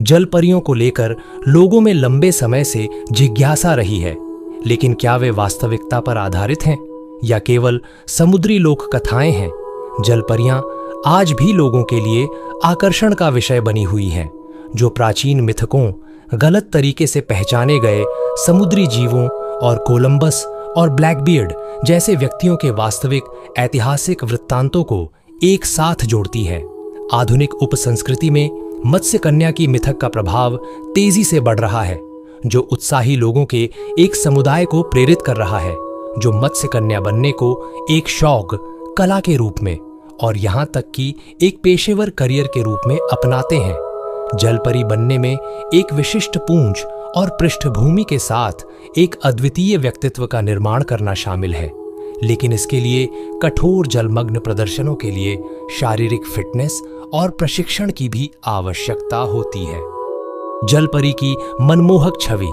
जल परियों को लेकर लोगों में लंबे समय से जिज्ञासा रही है, लेकिन क्या वे वास्तविकता पर आधारित हैं या केवल समुद्री लोक कथाएं हैं? जल परियां आज भी लोगों के लिए आकर्षण का विषय बनी हुई हैं, जो प्राचीन मिथकों, गलत तरीके से पहचाने गए समुद्री जीवों और कोलंबस और ब्लैकबियर्ड जैसे व्यक्तियों के वास्तविक ऐतिहासिक वृत्तांतों को एक साथ जोड़ती है। आधुनिक उपसंस्कृति में मत्स्य कन्या की मिथक का प्रभाव तेजी से बढ़ रहा है, जो उत्साही लोगों के एक समुदाय को प्रेरित कर रहा है, जो मत्स्य कन्या बनने को एक शौक, कला के रूप में और यहाँ तक कि एक पेशेवर करियर के रूप में अपनाते हैं। जलपरी बनने में एक विशिष्ट पूंछ और पृष्ठभूमि के साथ एक अद्वितीय व्यक्तित्व का निर्माण करना शामिल है, लेकिन इसके लिए कठोर जलमग्न प्रदर्शनों के लिए शारीरिक फिटनेस और प्रशिक्षण की भी आवश्यकता होती है। जलपरी की मनमोहक छवि,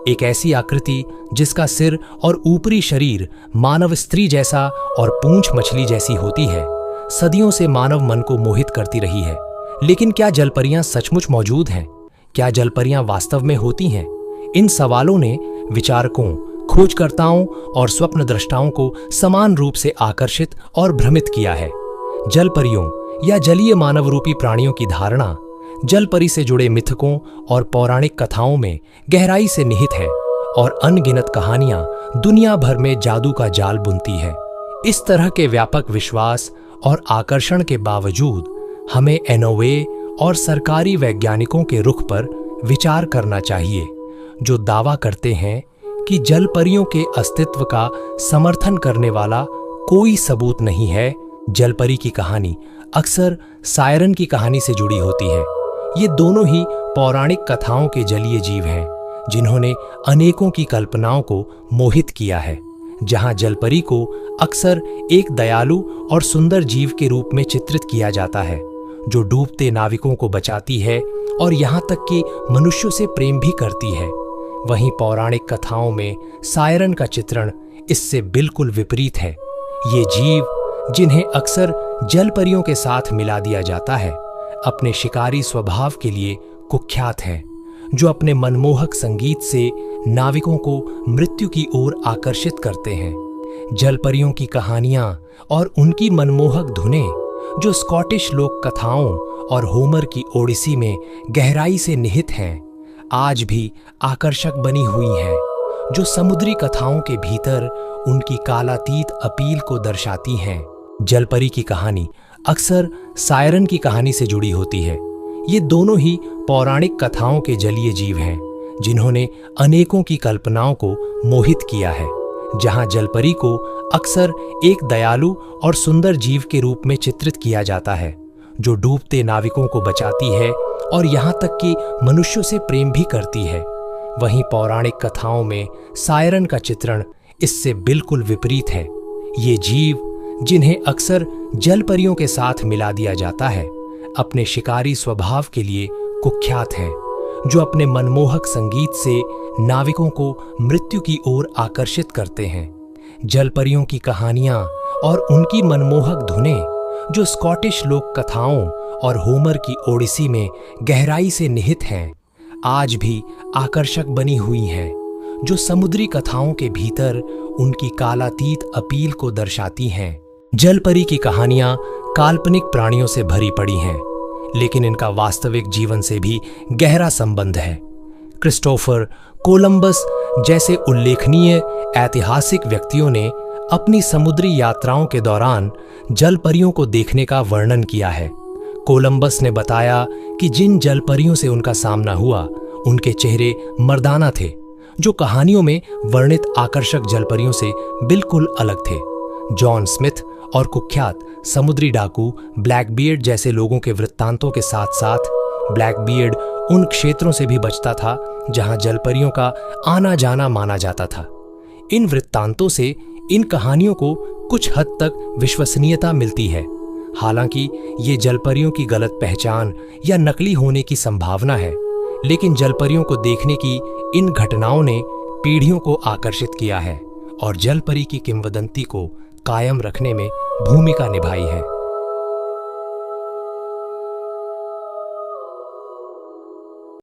एक ऐसी आकृति जिसका सिर और ऊपरी शरीर मानव स्त्री जैसा और पूंछ मछली जैसी होती है, सदियों से मानव मन को मोहित करती रही है। लेकिन क्या जलपरियां सचमुच मौजूद हैं? क्या जलपरियां वास्तव में होती हैं? इन सवालों ने विचारकों, खोजकर्ताओं और स्वप्नद्रष्टाओं को समान रूप से आकर्षित और भ्रमित किया है। जलपरियों या जलीय मानव रूपी प्राणियों की धारणा जलपरी से जुड़े मिथकों और पौराणिक कथाओं में गहराई से निहित है और अनगिनत कहानियां दुनिया भर में जादू का जाल बुनती है। इस तरह के व्यापक विश्वास और आकर्षण के बावजूद हमें एनोवे और सरकारी वैज्ञानिकों के रुख पर विचार करना चाहिए, जो दावा करते हैं कि जलपरियों के अस्तित्व का समर्थन करने वाला कोई सबूत नहीं है। जलपरी की कहानी अक्सर सायरन की कहानी से जुड़ी होती है। ये दोनों ही पौराणिक कथाओं के जलीय जीव हैं, जिन्होंने अनेकों की कल्पनाओं को मोहित किया है। जहां जलपरी को अक्सर एक दयालु और सुंदर जीव के रूप में चित्रित किया जाता है, जो डूबते नाविकों को बचाती है और यहाँ तक कि मनुष्यों से प्रेम भी करती है। वहीं पौराणिक कथाओं में सायरन का चित्रण इससे बिल्कुल विपरीत है। ये जीव, जिन्हें अक्सर जलपरियों के साथ मिला दिया जाता है, अपने शिकारी स्वभाव के लिए कुख्यात हैं, जो अपने मनमोहक संगीत से नाविकों को मृत्यु की ओर आकर्षित करते हैं। जलपरियों की कहानियां और उनकी मनमोहक धुनें, जो स्कॉटिश लोक कथाओं और होमर की ओडिसी में गहराई से निहित हैं, आज भी आकर्षक बनी हुई हैं, जो समुद्री कथाओं के भीतर उनकी कालातीत अपील को दर्शाती हैं। जलपरी की कहानी अक्सर सायरन की कहानी से जुड़ी होती है। ये दोनों ही पौराणिक कथाओं के जलीय जीव हैं, जिन्होंने अनेकों की कल्पनाओं को मोहित किया है। जहां जलपरी को अक्सर एक दयालु और सुंदर जीव के रूप में चित्रित किया जाता है, जो डूबते नाविकों को बचाती है और यहाँ तक कि मनुष्यों से प्रेम भी करती है। वहीं पौराणिक कथाओं में सायरन का चित्रण इससे बिल्कुल विपरीत है। ये जीव, जिन्हें अक्सर जलपरियों के साथ मिला दिया जाता है, अपने शिकारी स्वभाव के लिए कुख्यात हैं, जो अपने मनमोहक संगीत से नाविकों को मृत्यु की ओर आकर्षित करते हैं। जलपरियों की कहानियां और उनकी मनमोहक धुनें, जो स्कॉटिश लोक कथाओं और होमर की ओडिसी में गहराई से निहित हैं, आज भी आकर्षक बनी हुई हैं, जो समुद्री कथाओं के भीतर उनकी कालातीत अपील को दर्शाती हैं। जलपरी की कहानियां काल्पनिक प्राणियों से भरी पड़ी हैं, लेकिन इनका वास्तविक जीवन से भी गहरा संबंध है। क्रिस्टोफर कोलंबस जैसे उल्लेखनीय ऐतिहासिक व्यक्तियों ने अपनी समुद्री यात्राओं के दौरान जलपरियों को देखने का वर्णन किया है। कोलंबस ने बताया कि जिन जलपरियों से उनका सामना हुआ, उनके चेहरे मर्दाना थे, जो कहानियों में वर्णित आकर्षक जलपरियों से बिल्कुल अलग थे। जॉन स्मिथ और कुख्यात समुद्री डाकू ब्लैकबियर्ड जैसे लोगों के वृत्तांतों के साथ साथ ब्लैकबियर्ड उन क्षेत्रों से भी बचता था जहां जलपरियों का आना जाना माना जाता था। इन वृत्तांतों से इन कहानियों को कुछ हद तक विश्वसनीयता मिलती है। हालांकि ये जलपरियों की गलत पहचान या नकली होने की संभावना है, लेकिन जलपरियों को देखने की इन घटनाओं ने पीढ़ियों को आकर्षित किया है और जलपरी की किंवदंती को कायम रखने में भूमिका निभाई है।